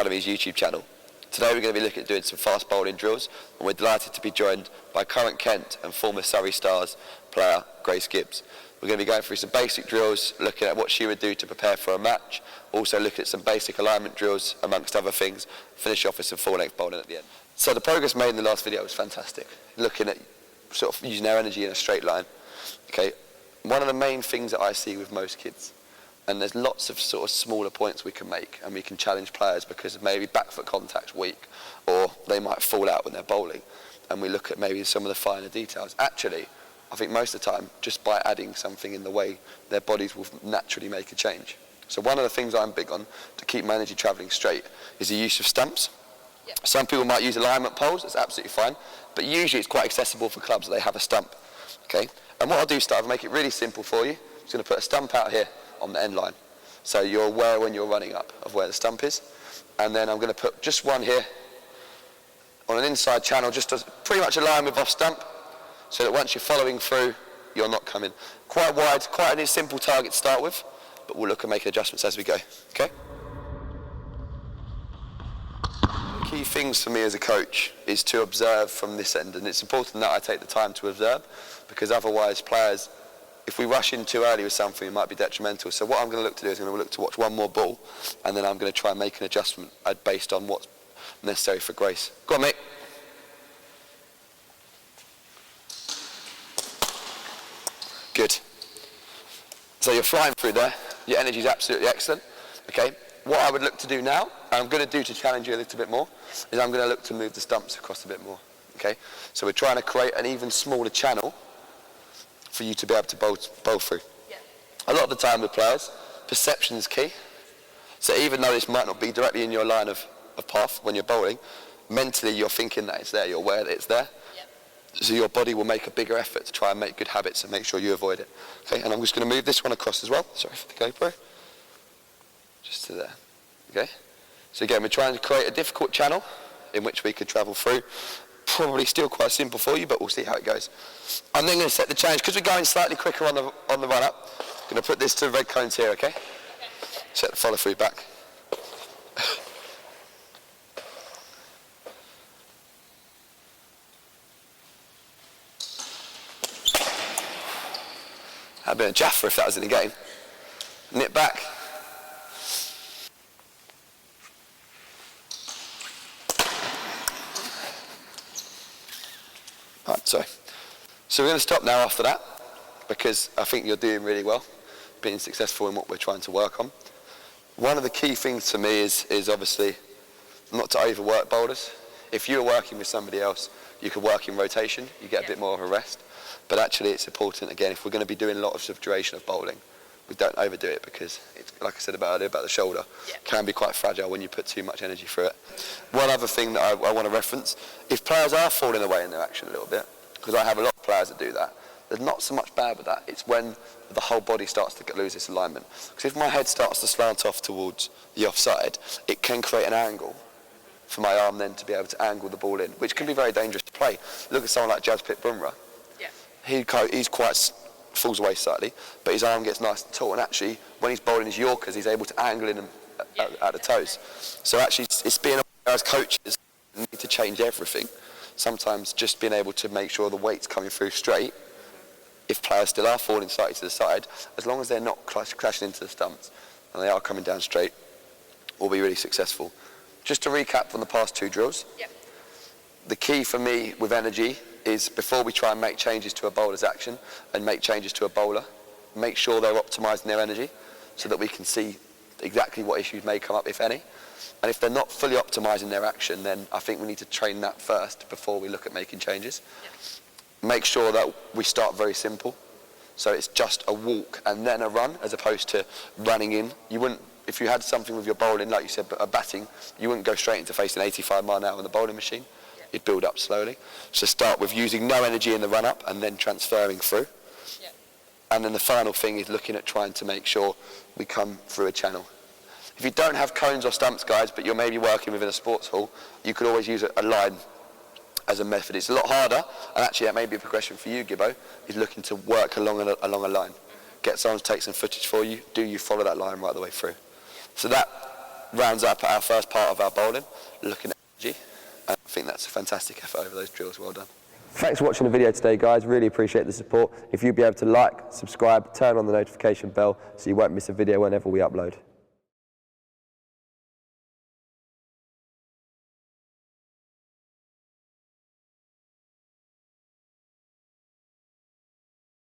Academy's YouTube channel. Today we're going to be looking at doing some fast bowling drills, and we're delighted to be joined by current Kent and former Surrey Stars player Grace Gibbs. We're going to be going through some basic drills, looking at what she would do to prepare for a match, also looking at some basic alignment drills amongst other things, finish off with some full-length bowling at the end. So the progress made in the last video was fantastic, looking at sort of using our energy in a straight line. Okay, one of the main things that I see with most kids, and there's lots of sort of smaller points we can make, and we can challenge players because maybe back foot contact's weak, or they might fall out when they're bowling, and we look at maybe some of the finer details. Actually, I think most of the time, just by adding something in the way, their bodies will naturally make a change. So one of the things I'm big on to keep my energy travelling straight is the use of stumps. Yep. Some people might use alignment poles, that's absolutely fine, but usually it's quite accessible for clubs that they have a stump. Okay? And what I'll do, I'll make it really simple for you. I'm just going to put a stump out here on the end line, so you're aware when you're running up of where the stump is. And then I'm going to put just one here on an inside channel, just to pretty much align with off stump, so that once you're following through, you're not coming quite wide, quite a simple target to start with, but we'll look at making adjustments as we go, okay? Key things for me as a coach is to observe from this end, and it's important that I take the time to observe, because otherwise players, if we rush in too early with something, it might be detrimental. So what I'm going to look to do is I'm going to look to watch one more ball, and then I'm going to try and make an adjustment based on what's necessary for Grace. Go on, mate. Good. So you're flying through there. Your energy is absolutely excellent. Okay. What I would look to do now, and I'm going to do to challenge you a little bit more, is I'm going to look to move the stumps across a bit more. Okay. So we're trying to create an even smaller channel for you to be able to bowl through. Yeah. A lot of the time with players, perception is key. So even though this might not be directly in your line of path when you're bowling, mentally you're thinking that it's there, you're aware that it's there. So your body will make a bigger effort to try and make good habits and make sure you avoid it. Okay, and I'm just going to move this one across as well. Sorry for the GoPro. Just to there. Okay. So again, we're trying to create a difficult channel in which we could travel through. Probably still quite simple for you, but we'll see how it goes. I'm then going to set the challenge, because we're going slightly quicker on the run up. I'm going to put this to the red cones here, okay? Set the follow through back. I'd been a jaffer if that was in the game. Nip back. Right, sorry. So we're going to stop now after that, because I think you're doing really well, being successful in what we're trying to work on. One of the key things to me is obviously not to overwork bowlers. If you're working with somebody else, you could work in rotation, you get a bit more of a rest. But actually it's important, again, if we're going to be doing a lot of duration of bowling, we don't overdo it, because it's, like I said earlier about the shoulder, can be quite fragile when you put too much energy through it. One other thing that I want to reference, if players are falling away in their action a little bit, because I have a lot of players that do that, there's not so much bad with that, it's when the whole body starts to lose its alignment. Because if my head starts to slant off towards the offside, it can create an angle for my arm then to be able to angle the ball in, which can be very dangerous to play. Look at someone like Jasprit Bumrah. He's quite falls away slightly, but his arm gets nice and tall, and actually when he's bowling his Yorkers, he's able to angle in them at the toes. So actually it's being as coaches need to change everything. Sometimes just being able to make sure the weight's coming through straight, if players still are falling slightly to the side, as long as they're not crashing into the stumps and they are coming down straight, will be really successful. Just to recap from the past two drills, the key for me with energy is, before we try and make changes to a bowler's action and make changes to a bowler, make sure they're optimising their energy so that we can see exactly what issues may come up, if any. And if they're not fully optimising their action, then I think we need to train that first before we look at making changes. Make sure that we start very simple, so it's just a walk and then a run, as opposed to running in. You wouldn't, if you had something with your bowling, like you said, a batting, you wouldn't go straight into facing 85 mile an hour on the bowling machine. You'd build up slowly. So start with using no energy in the run-up and then transferring through. And then the final thing is looking at trying to make sure we come through a channel. If you don't have cones or stumps, guys, but you're maybe working within a sports hall, you could always use a line as a method. It's a lot harder, and actually that may be a progression for you, Gibbo, is looking to work along a line. Get someone to take some footage for you, do you follow that line right the way through. So that rounds up our first part of our bowling, looking at energy. And I think that's a fantastic effort over those drills. Well done. Thanks for watching the video today, guys. Really appreciate the support. If you'd be able to like, subscribe, turn on the notification bell so you won't miss a video whenever we upload.